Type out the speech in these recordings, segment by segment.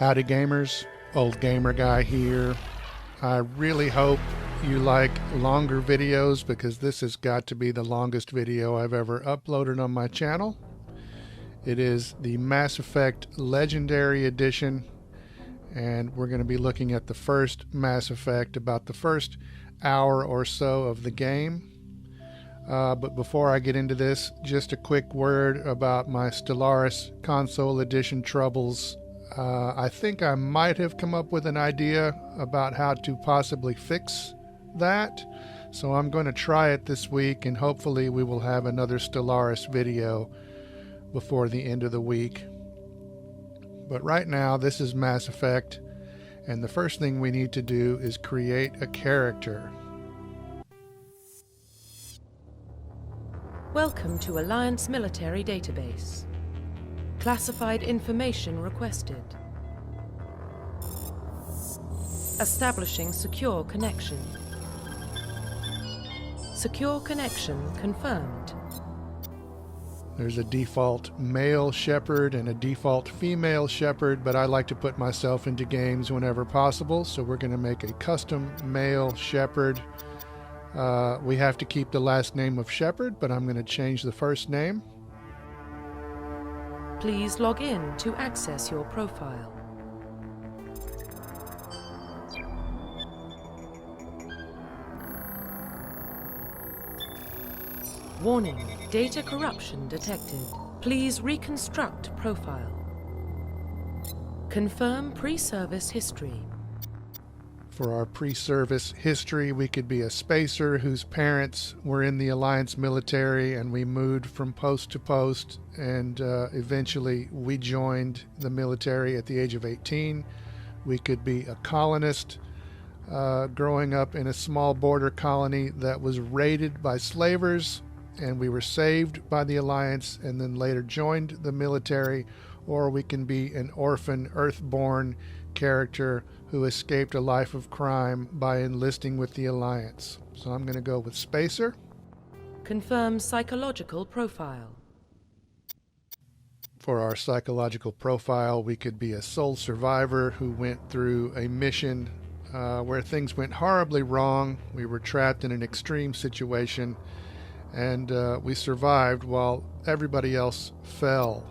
Howdy gamers, Old Gamer Guy here. I really hope you like longer videos because this has got to be the longest video I've ever uploaded on my channel. It is the Mass Effect Legendary Edition, and we're going to be looking at the first Mass Effect, about the first hour or so of the game. But before I get into this, just a quick word about my Stellaris Console Edition troubles. I think I might have come up with an idea about how to possibly fix that, so I'm going to try it this week, and hopefully we will have another Stellaris video before the end of the week. But right now, this is Mass Effect, and the first thing we need to do is create a character. Welcome to Alliance Military Database. Classified information requested. Establishing secure connection. Secure connection confirmed. There's a default male Shepard and a default female Shepard, but I like to put myself into games whenever possible, so we're going to make a custom male Shepard. We have to keep the last name of Shepard, but I'm going to change the first name. Please log in to access your profile. Warning, data corruption detected. Please reconstruct profile. Confirm pre-service history. For our pre-service history, we could be a spacer whose parents were in the Alliance military and we moved from post to post, and eventually we joined the military at the age of 18. We could be a colonist growing up in a small border colony that was raided by slavers, and we were saved by the Alliance and then later joined the military. Or we can be an orphan Earthborn character who escaped a life of crime by enlisting with the Alliance. So I'm going to go with Spacer. Confirm psychological profile. For our psychological profile, we could be a sole survivor who went through a mission where things went horribly wrong. We were trapped in an extreme situation, and we survived while everybody else fell.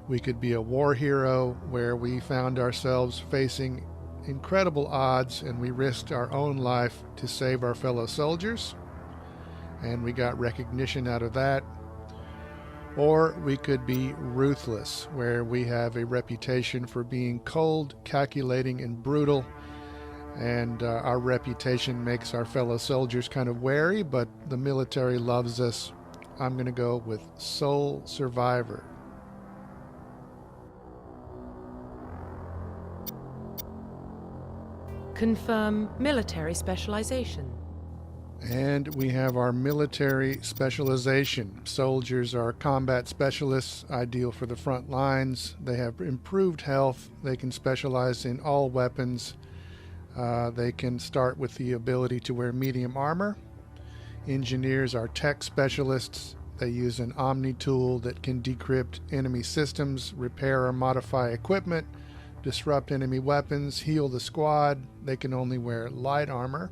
We could be a war hero where we found ourselves facing incredible odds and we risked our own life to save our fellow soldiers, and we got recognition out of that. Or we could be ruthless, where we have a reputation for being cold, calculating, and brutal, and our reputation makes our fellow soldiers kind of wary, but the military loves us. I'm going to go with sole survivor. Confirm military specialization. And we have our military specialization. Soldiers are combat specialists, ideal for the front lines. They have improved health. They can specialize in all weapons. They can start with the ability to wear medium armor. Engineers are tech specialists. They use an Omni tool that can decrypt enemy systems, repair or modify equipment, disrupt enemy weapons, heal the squad. They can only wear light armor,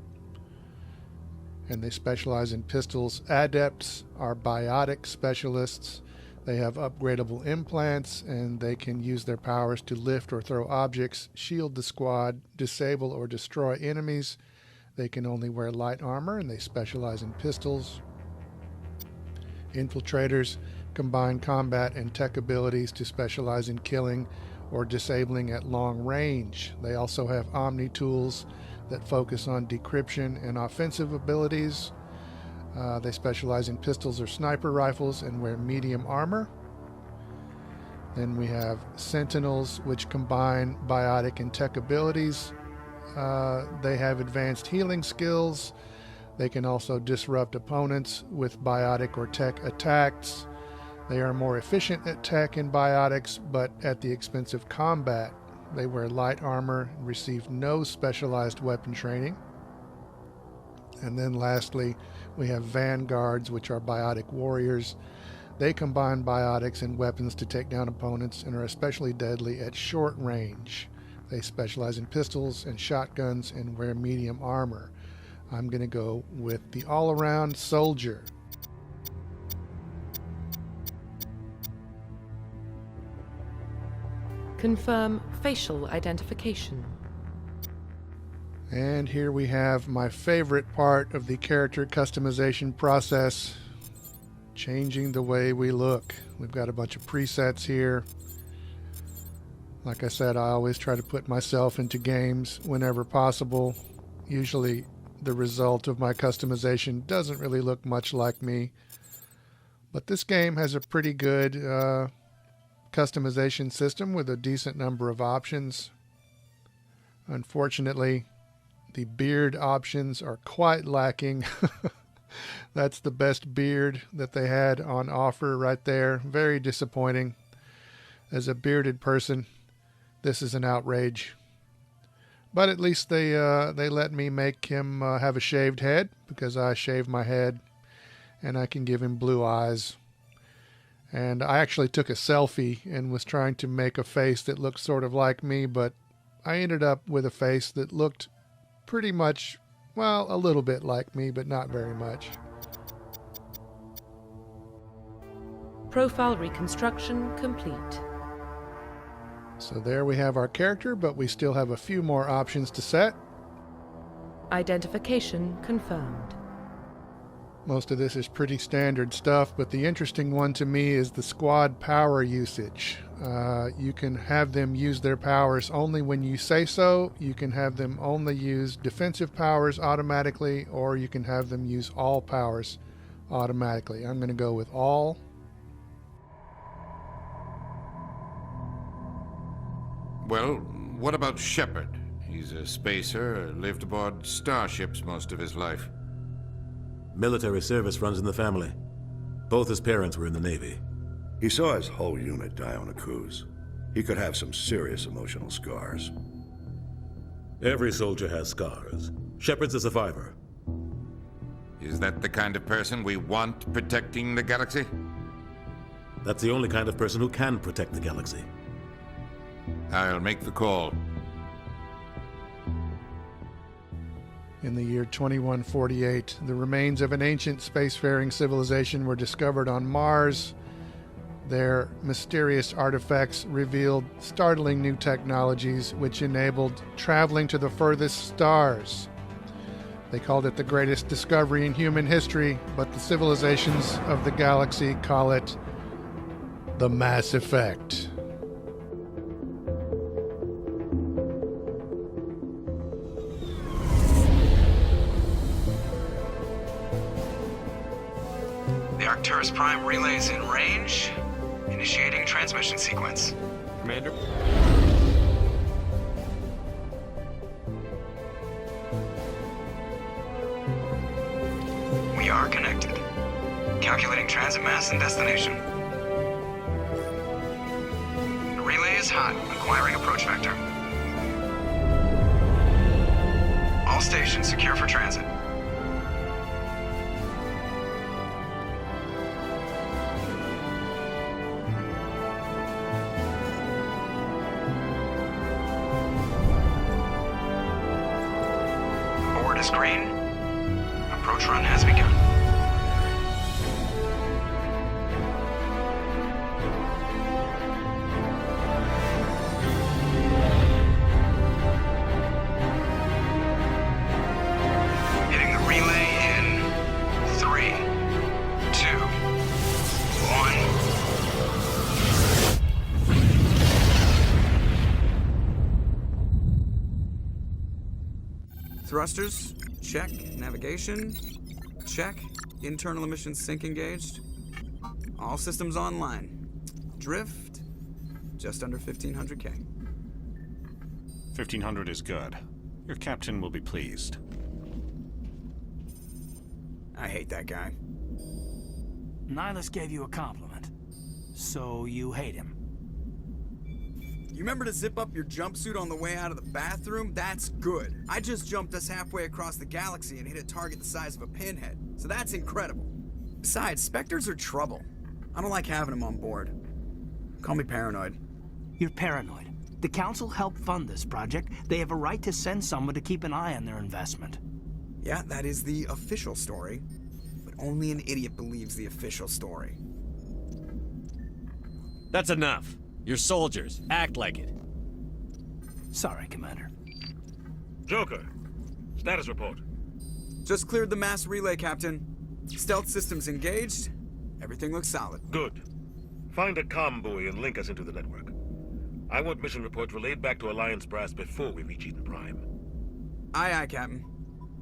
and they specialize in pistols. Adepts are biotic specialists. They have upgradable implants, and they can use their powers to lift or throw objects, shield the squad, disable or destroy enemies. They can only wear light armor, and they specialize in pistols. Infiltrators combine combat and tech abilities to specialize in killing or disabling at long range. They also have Omni tools that focus on decryption and offensive abilities. They specialize in pistols or sniper rifles and wear medium armor. Then we have Sentinels, which combine biotic and tech abilities. They have advanced healing skills. They can also disrupt opponents with biotic or tech attacks. They are more efficient at tech and biotics, but at the expense of combat. They wear light armor and receive no specialized weapon training. And then lastly, we have Vanguards, which are biotic warriors. They combine biotics and weapons to take down opponents and are especially deadly at short range. They specialize in pistols and shotguns and wear medium armor. I'm going to go with the all-around soldier. Confirm facial identification. And here we have my favorite part of the character customization process, changing the way we look. We've got a bunch of presets here. Like I said, I always try to put myself into games whenever possible. Usually the result of my customization doesn't really look much like me. But this game has a pretty good customization system with a decent number of options. Unfortunately, the beard options are quite lacking. That's the best beard that they had on offer right there. Very disappointing. As a bearded person, this is an outrage. But at least they let me make him have a shaved head, because I shave my head and I can give him blue eyes. And I actually took a selfie and was trying to make a face that looked sort of like me, but I ended up with a face that looked pretty much, well, a little bit like me, but not very much. Profile reconstruction complete. So there we have our character, but we still have a few more options to set. Identification confirmed. Most of this is pretty standard stuff, but the interesting one to me is the squad power usage. You can have them use their powers only when you say so. You can have them only use defensive powers automatically, or you can have them use all powers automatically. I'm going to go with all. Well, what about Shepard? He's a spacer, lived aboard starships most of his life. Military service runs in the family. Both his parents were in the Navy. He saw his whole unit die on a cruise. He could have some serious emotional scars. Every soldier has scars. Shepard's a survivor. Is that the kind of person we want protecting the galaxy? That's the only kind of person who can protect the galaxy. I'll make the call. In the year 2148, the remains of an ancient spacefaring civilization were discovered on Mars. Their mysterious artifacts revealed startling new technologies which enabled traveling to the furthest stars. They called it the greatest discovery in human history, but the civilizations of the galaxy call it the Mass Effect. The Arcturus Prime relay's in range. Initiating transmission sequence. Commander? We are connected. Calculating transit mass and destination. The relay is hot. Acquiring approach vector. All stations secure for transit. Board is green. Approach run has begun. Hitting the relay in 3, 2, 1. Thrusters, check. Navigation, check. Internal emissions sync engaged. All systems online. Drift, just under 1500K. 1500 is good. Your captain will be pleased. I hate that guy. Nihilus gave you a compliment. So you hate him. You remember to zip up your jumpsuit on the way out of the bathroom? That's good. I just jumped us halfway across the galaxy and hit a target the size of a pinhead. So that's incredible. Besides, Spectres are trouble. I don't like having him on board. Call me paranoid. You're paranoid. The Council helped fund this project. They have a right to send someone to keep an eye on their investment. Yeah, that is the official story. But only an idiot believes the official story. That's enough. You're soldiers. Act like it. Sorry, Commander. Joker, status report. Just cleared the mass relay, Captain. Stealth systems engaged. Everything looks solid. Good. Find a comm buoy and link us into the network. I want mission reports relayed back to Alliance brass before we reach Eden Prime. Aye, aye, Captain.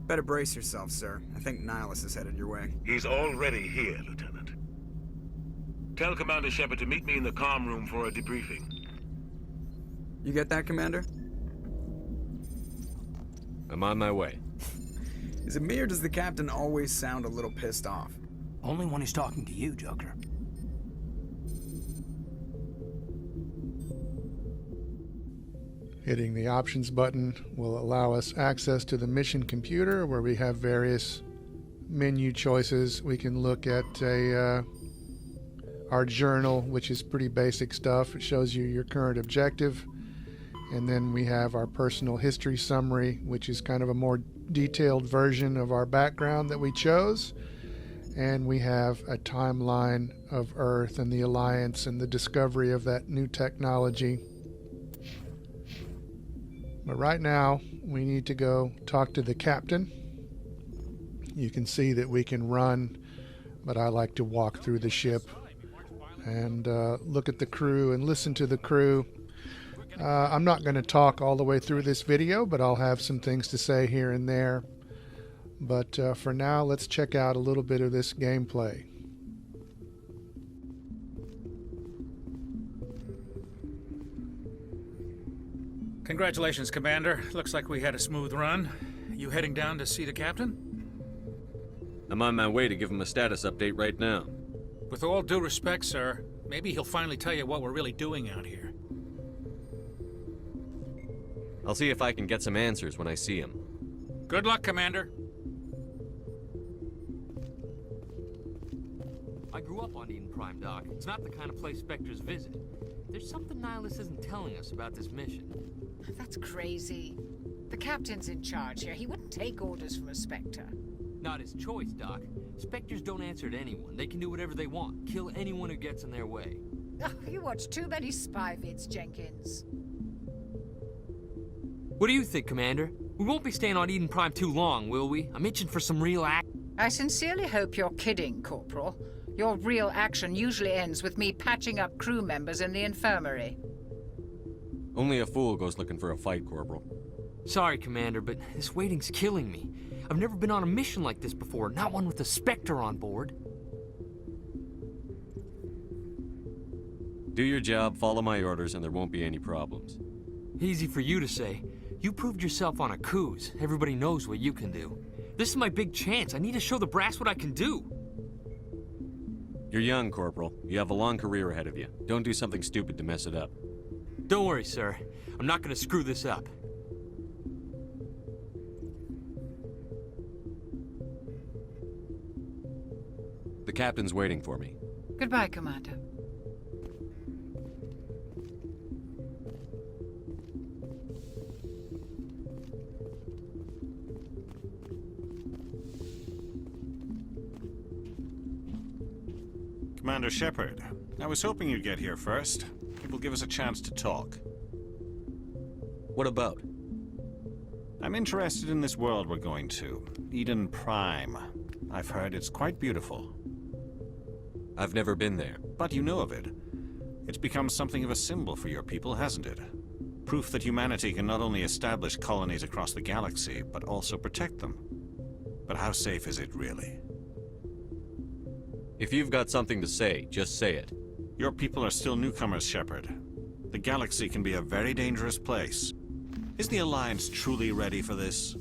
Better brace yourself, sir. I think Nihilus is headed your way. He's already here, Lieutenant. Tell Commander Shepard to meet me in the comm room for a debriefing. You get that, Commander? I'm on my way. Is it me or does the Captain always sound a little pissed off? Only when he's talking to you, Joker. Hitting the options button will allow us access to the mission computer where we have various menu choices. We can look at our journal, which is pretty basic stuff. It shows you your current objective. And then we have our personal history summary, which is kind of a more detailed version of our background that we chose. And we have a timeline of Earth and the Alliance and the discovery of that new technology. But right now, we need to go talk to the captain. You can see that we can run, but I like to walk through the ship and look at the crew and listen to the crew. I'm not going to talk all the way through this video, but I'll have some things to say here and there. But for now, let's check out a little bit of this gameplay. Congratulations, Commander. Looks like we had a smooth run. You heading down to see the captain? I'm on my way to give him a status update right now. With all due respect, sir, maybe he'll finally tell you what we're really doing out here. I'll see if I can get some answers when I see him. Good luck, Commander. I grew up on Eden Prime, Doc. It's not the kind of place Spectres visit. There's something Nihilus isn't telling us about this mission. That's crazy. The captain's in charge here. He wouldn't take orders from a Spectre. Not his choice, Doc. Spectres don't answer to anyone. They can do whatever they want. Kill anyone who gets in their way. Oh, you watch too many spy vids, Jenkins. What do you think, Commander? We won't be staying on Eden Prime too long, will we? I'm itching for some real action. I sincerely hope you're kidding, Corporal. Your real action usually ends with me patching up crew members in the infirmary. Only a fool goes looking for a fight, Corporal. Sorry, Commander, but this waiting's killing me. I've never been on a mission like this before, not one with a Spectre on board. Do your job, follow my orders, and there won't be any problems. Easy for you to say. You proved yourself on a cruise. Everybody knows what you can do. This is my big chance. I need to show the brass what I can do. You're young, Corporal. You have a long career ahead of you. Don't do something stupid to mess it up. Don't worry, sir. I'm not gonna screw this up. The captain's waiting for me. Goodbye, Commander. Commander Shepard, I was hoping you'd get here first. It will give us a chance to talk. What about? I'm interested in this world we're going to. Eden Prime. I've heard it's quite beautiful. I've never been there. But you know of it. It's become something of a symbol for your people, hasn't it? Proof that humanity can not only establish colonies across the galaxy, but also protect them. But how safe is it really? If you've got something to say, just say it. Your people are still newcomers, Shepard. The galaxy can be a very dangerous place. Is the Alliance truly ready for this?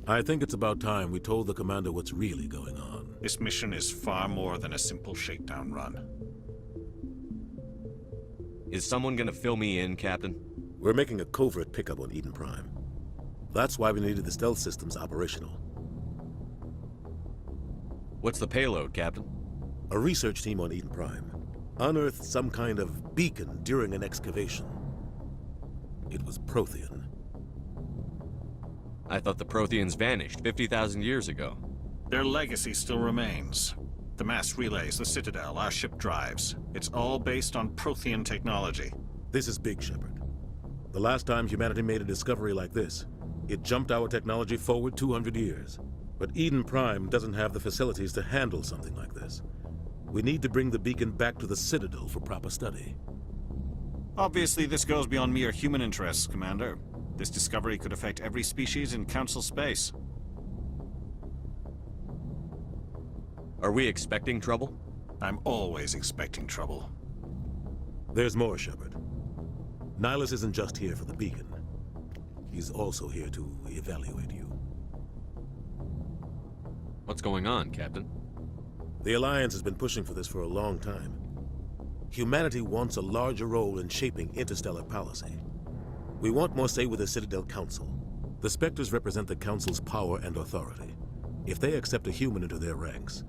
I think it's about time we told the commander what's really going on. This mission is far more than a simple shakedown run. Is someone gonna fill me in, Captain? We're making a covert pickup on Eden Prime. That's why we needed the stealth systems operational. What's the payload, Captain? A research team on Eden Prime unearthed some kind of beacon during an excavation. It was Prothean. I thought the Protheans vanished 50,000 years ago. Their legacy still remains. The mass relays, the Citadel, our ship drives. It's all based on Prothean technology. This is big, Shepard. The last time humanity made a discovery like this, it jumped our technology forward 200 years. But Eden Prime doesn't have the facilities to handle something like this. We need to bring the beacon back to the Citadel for proper study. Obviously, this goes beyond mere human interests, Commander. This discovery could affect every species in Council space. Are we expecting trouble? I'm always expecting trouble. There's more, Shepard. Nihilus isn't just here for the beacon. He's also here to evaluate you. What's going on, Captain? The Alliance has been pushing for this for a long time. Humanity wants a larger role in shaping interstellar policy. We want more say with the Citadel Council. The Spectres represent the Council's power and authority. If they accept a human into their ranks,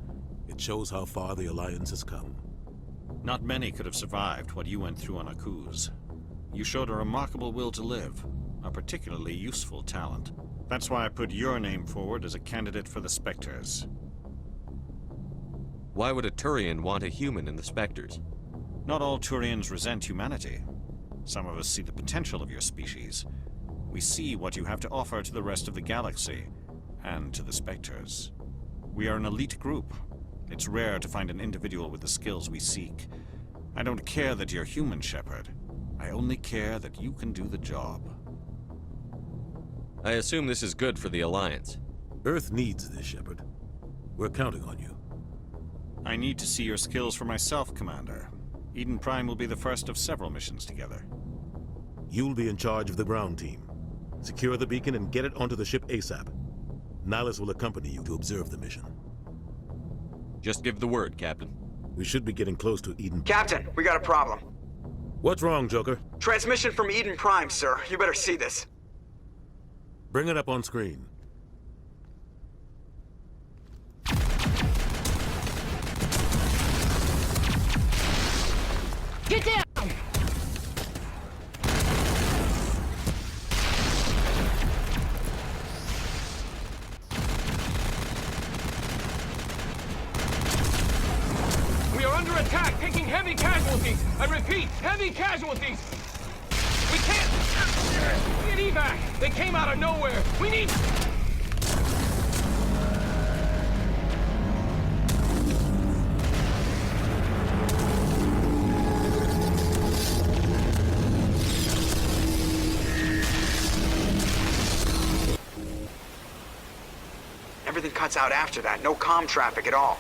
it shows how far the Alliance has come. Not many could have survived what you went through on Akuz. You showed a remarkable will to live, a particularly useful talent. That's why I put your name forward as a candidate for the Spectres. Why would a Turian want a human in the Spectres? Not all Turians resent humanity. Some of us see the potential of your species. We see what you have to offer to the rest of the galaxy, and to the Spectres. We are an elite group. It's rare to find an individual with the skills we seek. I don't care that you're human, Shepard. I only care that you can do the job. I assume this is good for the Alliance. Earth needs this, Shepard. We're counting on you. I need to see your skills for myself, Commander. Eden Prime will be the first of several missions together. You'll be in charge of the ground team. Secure the beacon and get it onto the ship ASAP. Nihilus will accompany you to observe the mission. Just give the word, Captain. We should be getting close to Eden. Captain, we got a problem. What's wrong, Joker? Transmission from Eden Prime, sir. You better see this. Bring it up on screen. Get down! We are under attack, taking heavy casualties. I repeat, heavy casualties. We can't get evac. They came out of nowhere. We need... Everything cuts out after that. No comm traffic at all.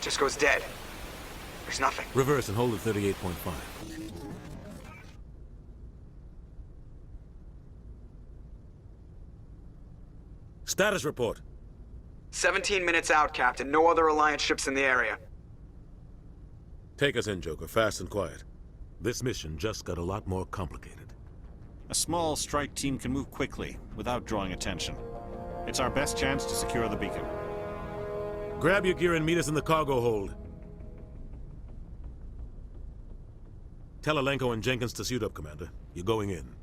Just goes dead. There's nothing. Reverse and hold at 38.5. Status report. 17 minutes out, Captain. No other Alliance ships in the area. Take us in, Joker, fast and quiet. This mission just got a lot more complicated. A small strike team can move quickly, without drawing attention. It's our best chance to secure the beacon. Grab your gear and meet us in the cargo hold. Tell Alenko and Jenkins to suit up, Commander. You're going in.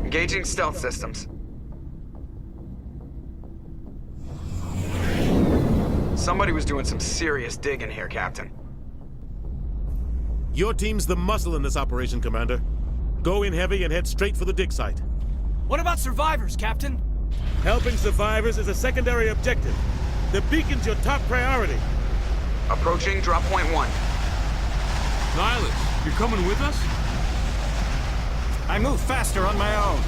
Engaging stealth systems. Somebody was doing some serious digging here, Captain. Your team's the muscle in this operation, Commander. Go in heavy and head straight for the dig site. What about survivors, Captain? Helping survivors is a secondary objective. The beacon's your top priority. Approaching drop point 1. Nihilus, you're coming with us? I move faster on my own.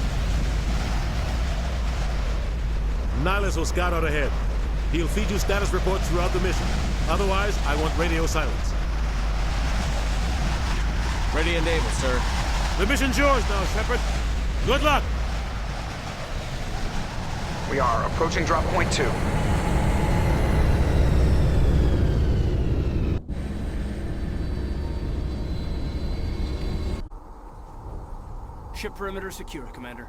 Nihilus will scout out ahead. He'll feed you status reports throughout the mission. Otherwise, I want radio silence. Ready and able, sir. The mission's yours now, Shepard. Good luck! We are approaching drop point 2. Ship perimeter secure, Commander.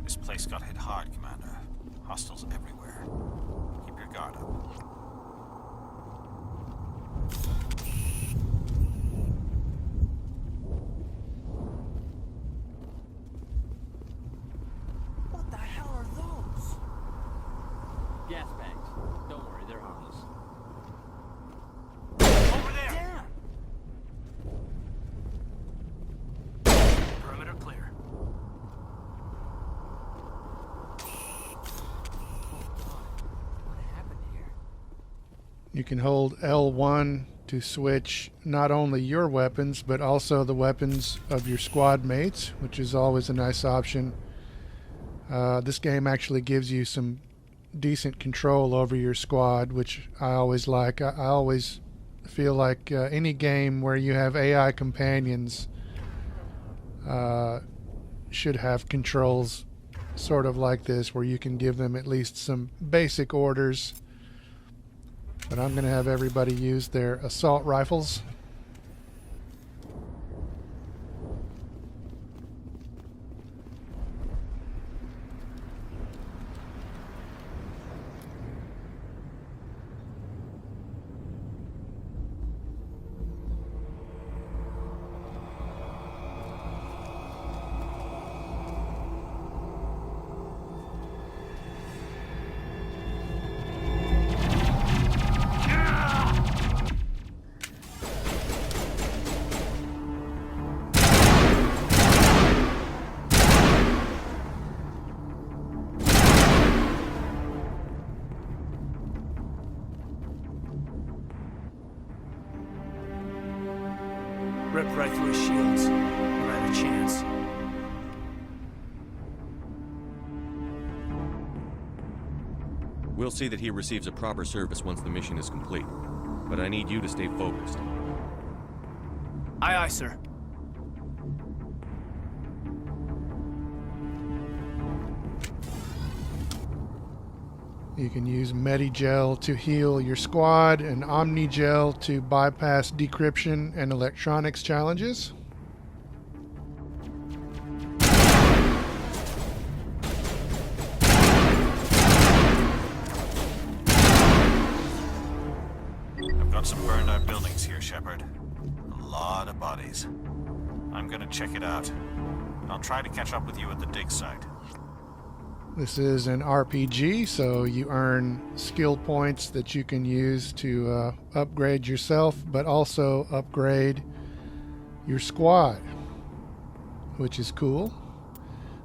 This place got hit hard, Commander. Hostiles everywhere. Keep your guard up. What the hell are those? Gas bags. Don't worry, they're harmless. Over there! Perimeter clear. You can hold L1 to switch not only your weapons, but also the weapons of your squad mates, which is always a nice option. This game actually gives you some decent control over your squad, which I always like. I always feel like any game where you have AI companions should have controls sort of like this, where you can give them at least some basic orders. But I'm going to have everybody use their assault rifles. Ripped right through his shields. Never had a chance. We'll see that he receives a proper service once the mission is complete. But I need you to stay focused. Aye, aye, sir. You can use Medigel to heal your squad and Omnigel to bypass decryption and electronics challenges. I've got some burned out buildings here, Shepard. A lot of bodies. I'm gonna check it out. I'll try to catch up with you at the dig site. This is an RPG, so you earn skill points that you can use to upgrade yourself, but also upgrade your squad, which is cool.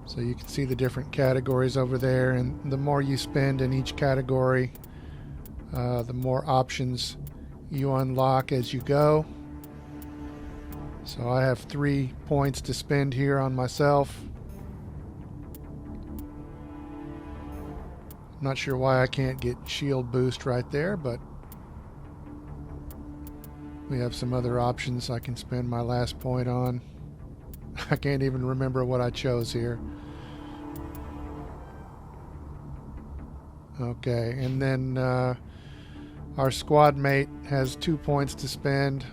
So you can see the different categories over there, and the more you spend in each category, the more options you unlock as you go. So I have 3 points to spend here on myself. Not sure why I can't get shield boost right there, but we have some other options I can spend my last point on. I can't even remember what I chose here. Okay, and then our squad mate has 2 points to spend.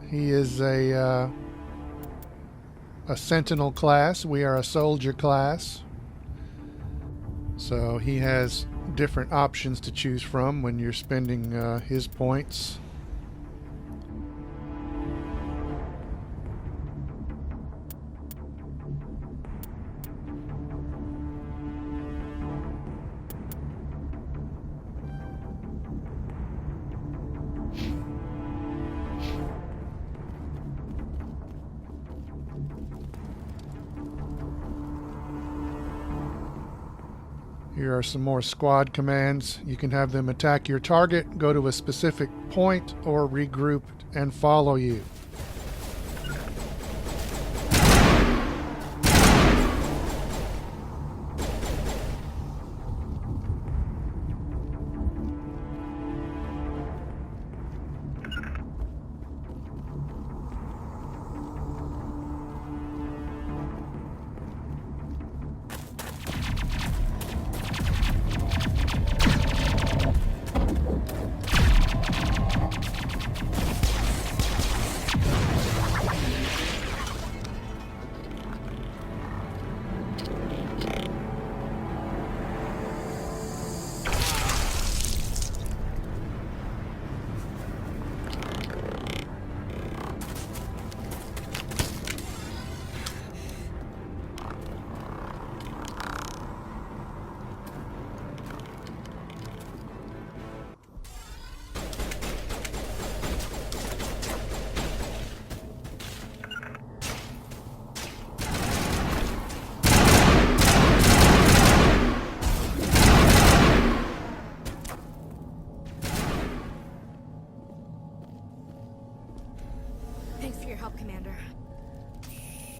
He is a Sentinel class. We are a soldier class. So he has different options to choose from when you're spending his points. Here are some more squad commands. You can have them attack your target, go to a specific point, or regroup and follow you.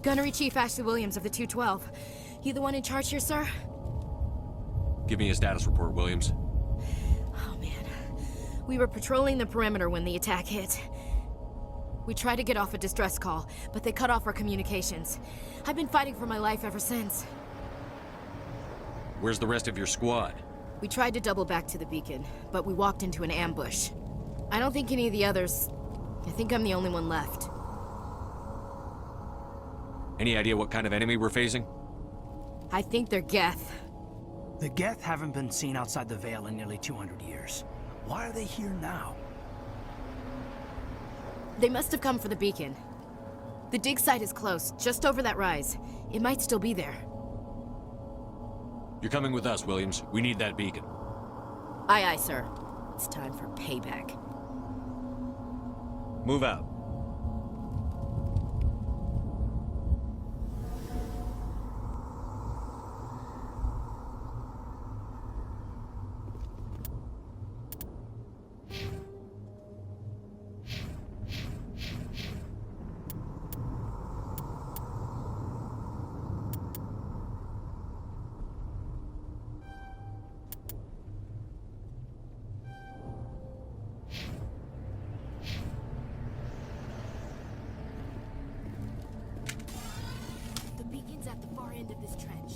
Gunnery Chief Ashley Williams of the 212. You the one in charge here, sir? Give me a status report, Williams. Oh, man. We were patrolling the perimeter when the attack hit. We tried to get off a distress call, but they cut off our communications. I've been fighting for my life ever since. Where's the rest of your squad? We tried to double back to the beacon, but we walked into an ambush. I don't think any of the others... I think I'm the only one left. Any idea what kind of enemy we're facing? I think they're Geth. The Geth haven't been seen outside the Veil in nearly 200 years. Why are they here now? They must have come for the beacon. The dig site is close, just over that rise. It might still be there. You're coming with us, Williams. We need that beacon. Aye, aye, sir. It's time for payback. Move out. The beacon's at the far end of this trench.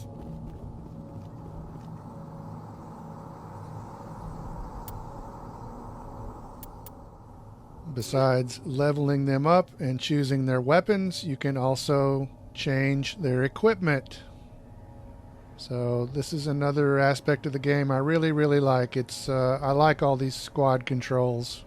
Besides leveling them up and choosing their weapons, you can also change their equipment. So this is another aspect of the game I really, really like. I like all these squad controls.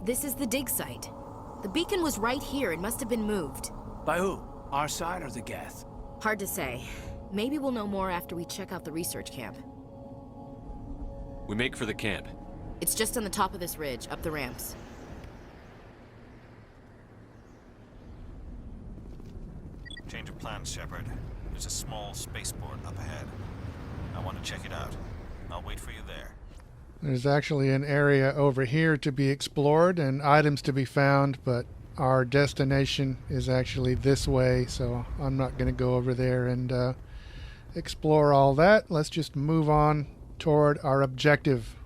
This is the dig site. The beacon was right here. It must have been moved. By who? Our side or the Geth? Hard to say. Maybe we'll know more after we check out the research camp. We make for the camp. It's just on the top of this ridge, up the ramps. Change of plans, Shepard. There's a small spaceport up ahead. I want to check it out. I'll wait for you there. There's actually an area over here to be explored and items to be found, but our destination is actually this way, so I'm not going to go over there and explore all that. Let's just move on toward our objective.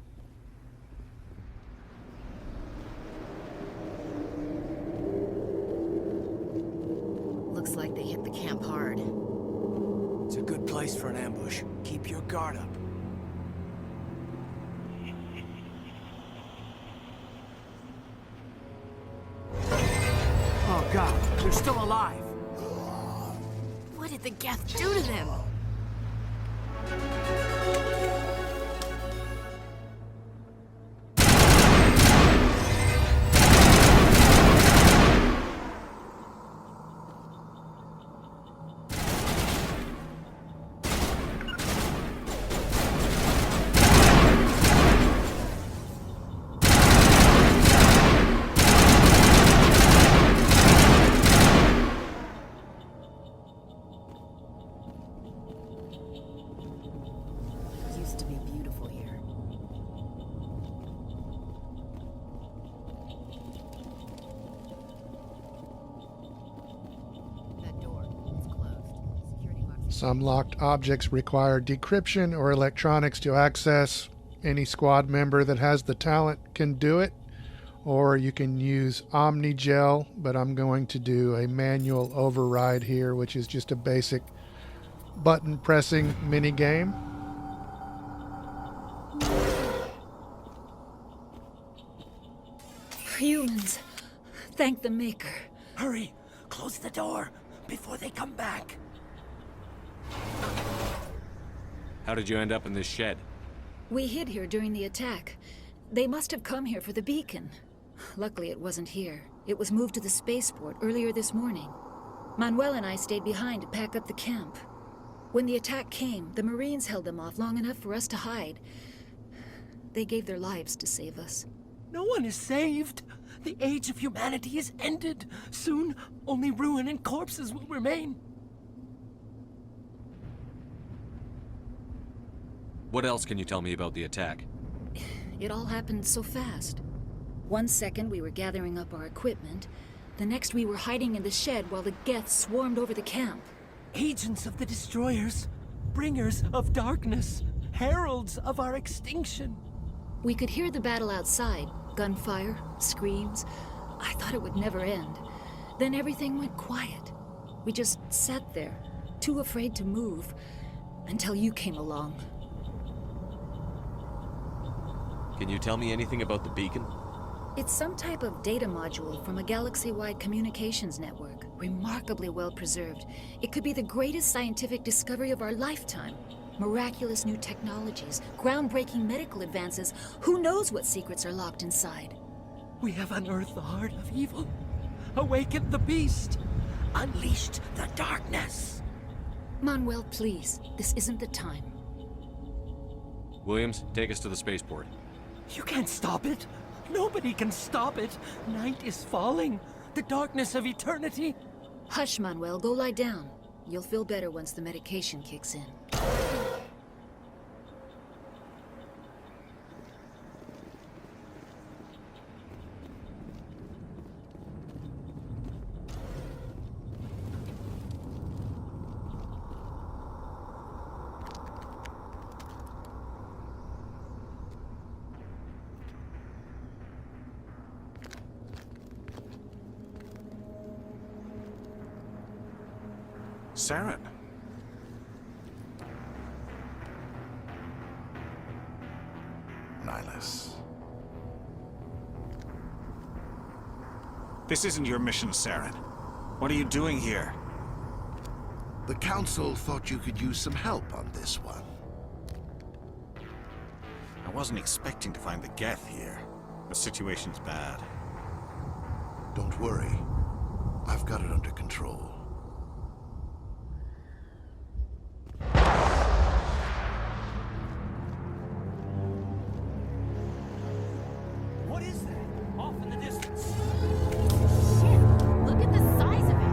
Looks like they hit the camp hard. It's a good place for an ambush. Keep your guard up. Oh God, they're still alive. What did the Geth do to them? Some locked objects require decryption or electronics to access. Any squad member that has the talent can do it. Or you can use Omnigel, but I'm going to do a manual override here, which is just a basic button pressing mini game. Humans, thank the Maker. Hurry, close the door before they come back. How did you end up in this shed? We hid here during the attack. They must have come here for the beacon. Luckily, it wasn't here. It was moved to the spaceport earlier this morning. Manuel and I stayed behind to pack up the camp. When the attack came, the Marines held them off long enough for us to hide. They gave their lives to save us. No one is saved. The age of humanity is ended. Soon, only ruin and corpses will remain. What else can you tell me about the attack? It all happened so fast. 1 second we were gathering up our equipment. The next we were hiding in the shed while the Geth swarmed over the camp. Agents of the Destroyers, bringers of darkness, heralds of our extinction. We could hear the battle outside. Gunfire, screams. I thought it would never end. Then everything went quiet. We just sat there, too afraid to move, until you came along. Can you tell me anything about the beacon? It's some type of data module from a galaxy-wide communications network, remarkably well preserved. It could be the greatest scientific discovery of our lifetime. Miraculous new technologies, groundbreaking medical advances. Who knows what secrets are locked inside? We have unearthed the heart of evil, awakened the beast, unleashed the darkness. Manuel, please, this isn't the time. Williams, take us to the spaceport. You can't stop it. Nobody can stop it. Night is falling. The darkness of eternity. Hush, Manuel. Go lie down. You'll feel better once the medication kicks in. Saren. Nihilus. This isn't your mission, Saren. What are you doing here? The Council thought you could use some help on this one. I wasn't expecting to find the Geth here. The situation's bad. Don't worry. I've got it under control. What is that? Off in the distance. Shit, look at the size of it.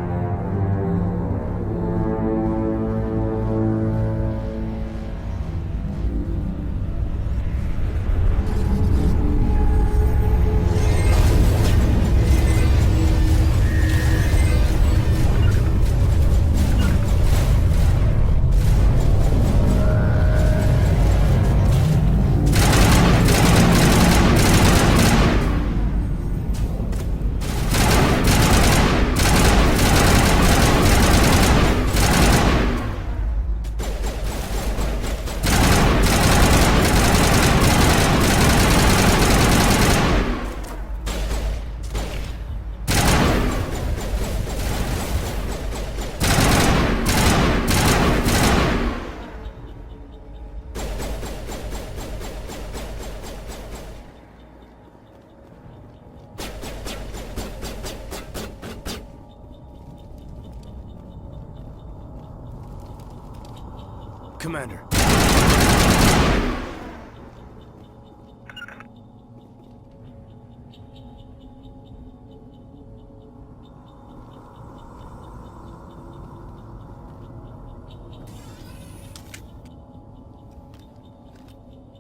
Commander.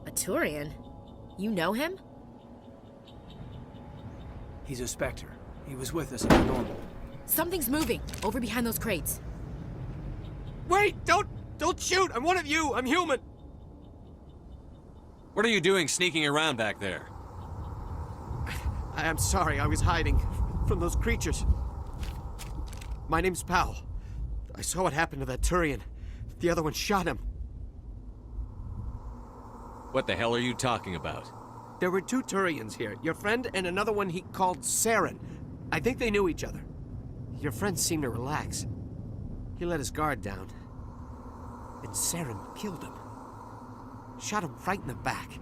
A Turian? You know him? He's a Spectre. He was with us in the normal. Something's moving over behind those crates. Wait! Don't Don't shoot! I'm one of you! I'm human! What are you doing sneaking around back there? I'm sorry, I was hiding from those creatures. My name's Powell. I saw what happened to that Turian. The other one shot him. What the hell are you talking about? There were 2 Turians here. Your friend and another one he called Saren. I think they knew each other. Your friend seemed to relax. He let his guard down. And Saren killed him. Shot him right in the back.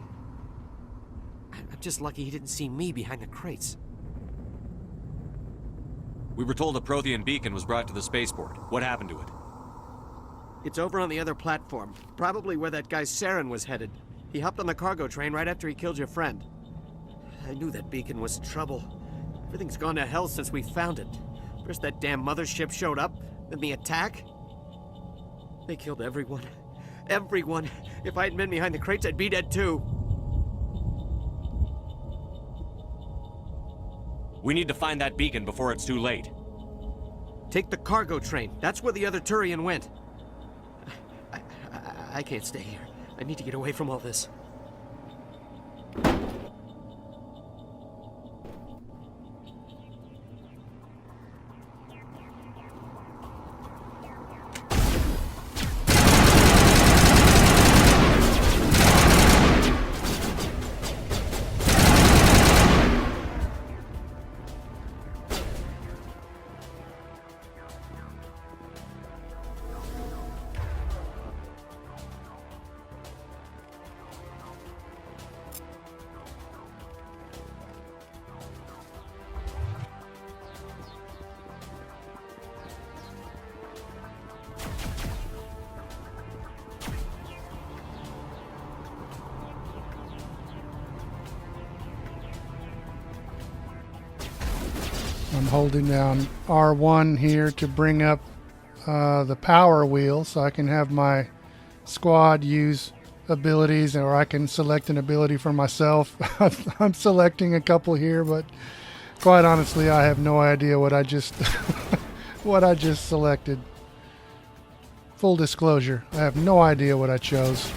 I'm just lucky he didn't see me behind the crates. We were told a Prothean beacon was brought to the spaceport. What happened to it? It's over on the other platform. Probably where that guy Saren was headed. He hopped on the cargo train right after he killed your friend. I knew that beacon was trouble. Everything's gone to hell since we found it. First that damn mothership showed up, then the attack. They killed everyone. Everyone. If I hadn't been behind the crates, I'd be dead too. We need to find that beacon before it's too late. Take the cargo train. That's where the other Turian went. I can't stay here. I need to get away from all this. I'm holding down R1 here to bring up the power wheel so I can have my squad use abilities, or I can select an ability for myself. I'm selecting a couple here, but quite honestly, I have no idea what I just what I just selected. Full disclosure, I have no idea what I chose.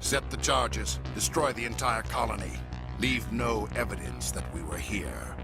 Set the charges. Destroy the entire colony. Leave no evidence that we were here.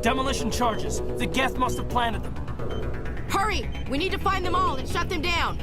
Demolition charges. The Geth must have planted them. Hurry! We need to find them all and shut them down!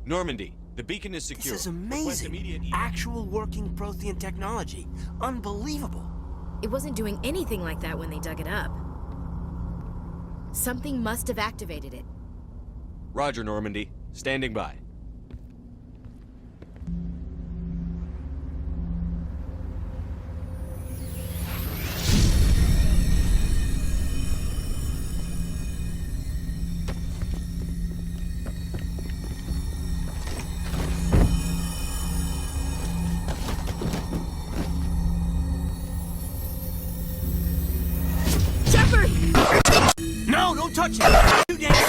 Normandy, the beacon is secure. This is amazing. Actual working Prothean technology. Unbelievable. It wasn't doing anything like that when they dug it up. Something must have activated it. Roger, Normandy. Standing by. No, don't touch it! You damn.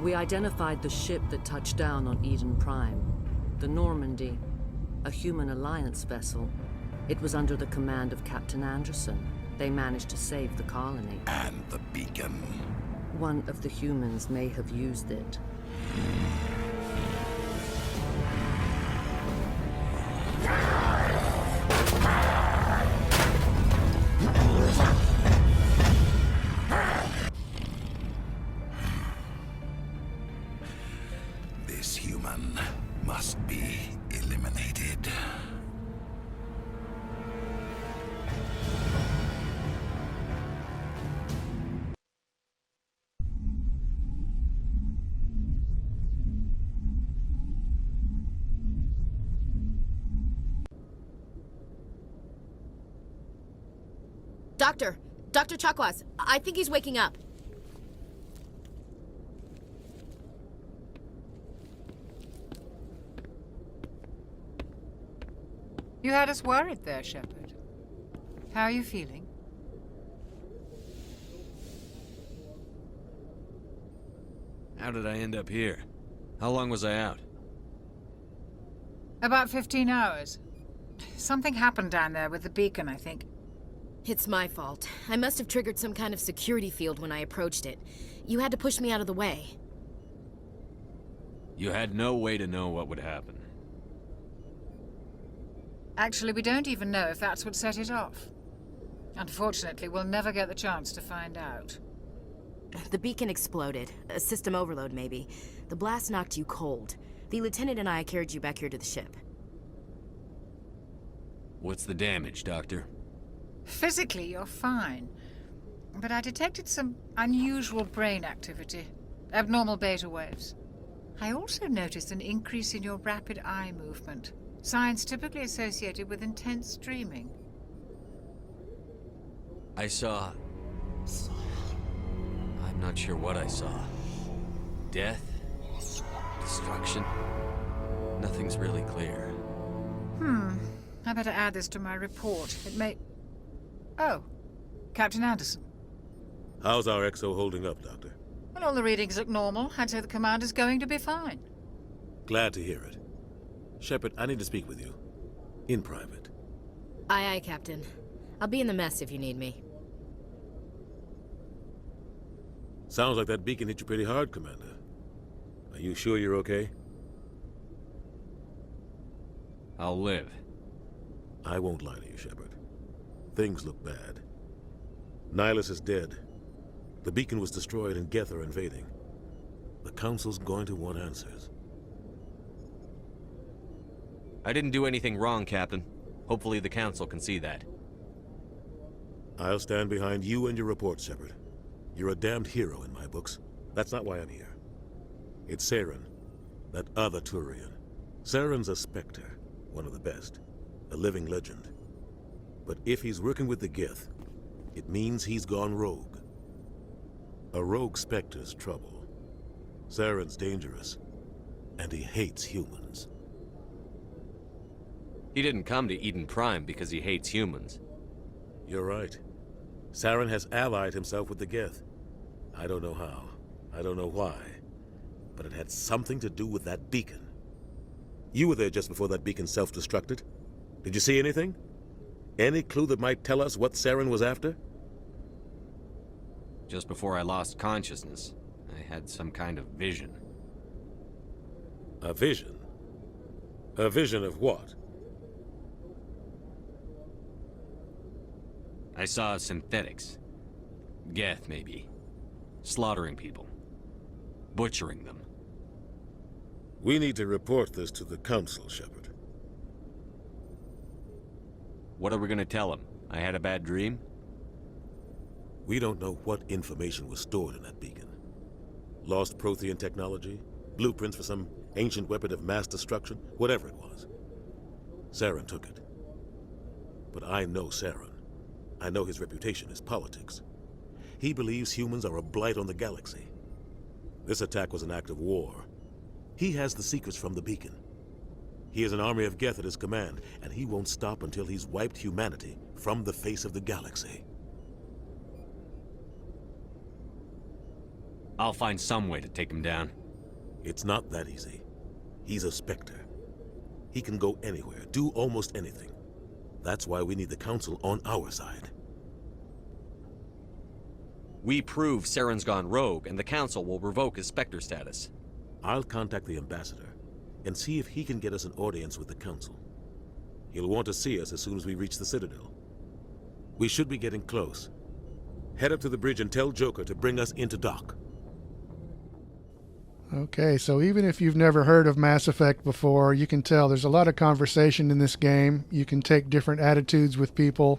We identified the ship that touched down on Eden Prime. The Normandy. A human alliance vessel. It was under the command of Captain Anderson. They managed to save the colony. And the beacon. One of the humans may have used it. This human must be eliminated. Dr. Chakwas, I think he's waking up. You had us worried there, Shepard. How are you feeling? How did I end up here? How long was I out? About 15 hours. Something happened down there with the beacon, I think. It's my fault. I must have triggered some kind of security field when I approached it. You had to push me out of the way. You had no way to know what would happen. Actually, we don't even know if that's what set it off. Unfortunately, we'll never get the chance to find out. The beacon exploded. A system overload, maybe. The blast knocked you cold. The lieutenant and I carried you back here to the ship. What's the damage, Doctor? Physically, you're fine. But I detected some unusual brain activity. Abnormal beta waves. I also noticed an increase in your rapid eye movement. Signs typically associated with intense dreaming. I saw... I'm not sure what I saw. Death? Destruction? Nothing's really clear. I better add this to my report. It may... Oh, Captain Anderson. How's our XO holding up, Doctor? Well, all the readings look normal. I'd say the commander's going to be fine. Glad to hear it. Shepard, I need to speak with you. In private. Aye, aye, Captain. I'll be in the mess if you need me. Sounds like that beacon hit you pretty hard, Commander. Are you sure you're okay? I'll live. I won't lie to you, Shepard. Things look bad. Nihilus is dead. The beacon was destroyed and Geth are invading. The Council's going to want answers. I didn't do anything wrong, Captain. Hopefully the Council can see that. I'll stand behind you and your report, Shepard. You're a damned hero in my books. That's not why I'm here. It's Saren, that other Turian. Saren's a Spectre, one of the best. A living legend. But if he's working with the Geth, it means he's gone rogue. A rogue Spectre's trouble. Saren's dangerous, and he hates humans. He didn't come to Eden Prime because he hates humans. You're right. Saren has allied himself with the Geth. I don't know how. I don't know why. But it had something to do with that beacon. You were there just before that beacon self-destructed. Did you see anything? Any clue that might tell us what Saren was after? Just before I lost consciousness, I had some kind of vision. A vision? A vision of what? I saw synthetics. Geth, maybe. Slaughtering people. Butchering them. We need to report this to the Council, Shepard. What are we gonna tell him? I had a bad dream? We don't know what information was stored in that beacon. Lost Prothean technology? Blueprints for some ancient weapon of mass destruction? Whatever it was. Saren took it. But I know Saren. I know his reputation is politics. He believes humans are a blight on the galaxy. This attack was an act of war. He has the secrets from the beacon. He has an army of Geth at his command, and he won't stop until he's wiped humanity from the face of the galaxy. I'll find some way to take him down. It's not that easy. He's a Spectre. He can go anywhere, do almost anything. That's why we need the Council on our side. We prove Saren's gone rogue, and the Council will revoke his Spectre status. I'll contact the Ambassador and see if he can get us an audience with the Council. He'll want to see us as soon as we reach the Citadel. We should be getting close. Head up to the bridge and tell Joker to bring us into dock. Okay, so even if you've never heard of Mass Effect before, you can tell there's a lot of conversation in this game. You can take different attitudes with people,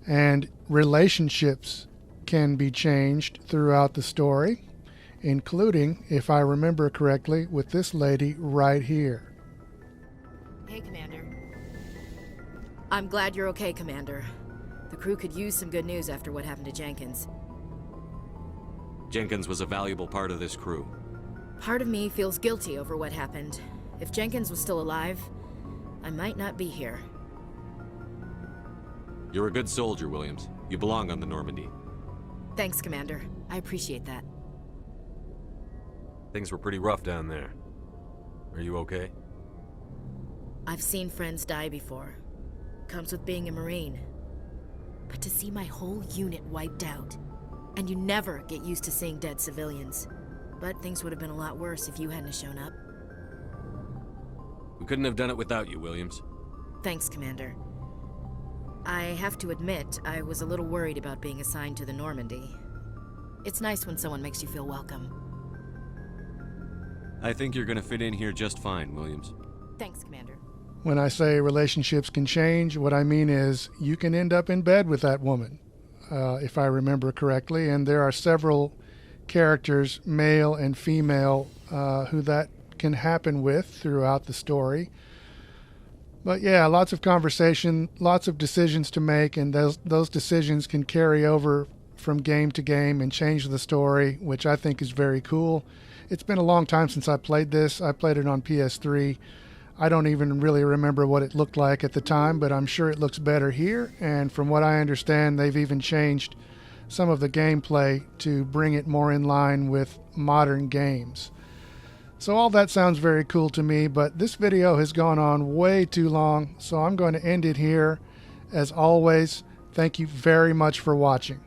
and relationships can be changed throughout the story, including, if I remember correctly, with this lady right here. Hey, Commander. I'm glad you're okay, Commander. The crew could use some good news after what happened to Jenkins. Jenkins was a valuable part of this crew. Part of me feels guilty over what happened. If Jenkins was still alive, I might not be here. You're a good soldier, Williams. You belong on the Normandy. Thanks, Commander. I appreciate that. Things were pretty rough down there. Are you okay? I've seen friends die before. Comes with being a Marine. But to see my whole unit wiped out, and you never get used to seeing dead civilians. But things would have been a lot worse if you hadn't shown up. We couldn't have done it without you, Williams. Thanks, Commander. I have to admit, I was a little worried about being assigned to the Normandy. It's nice when someone makes you feel welcome. I think you're gonna fit in here just fine, Williams. Thanks, Commander. When I say relationships can change, what I mean is you can end up in bed with that woman, if I remember correctly, and there are several characters, male and female, who that can happen with throughout the story. But yeah, lots of conversation, lots of decisions to make, and those decisions can carry over from game to game and change the story, which I think is very cool. It's been a long time since I played this. I played it on PS3. I don't even really remember what it looked like at the time, but I'm sure it looks better here. And from what I understand, they've even changed some of the gameplay to bring it more in line with modern games. So all that sounds very cool to me, but this video has gone on way too long, so I'm going to end it here. As always, thank you very much for watching.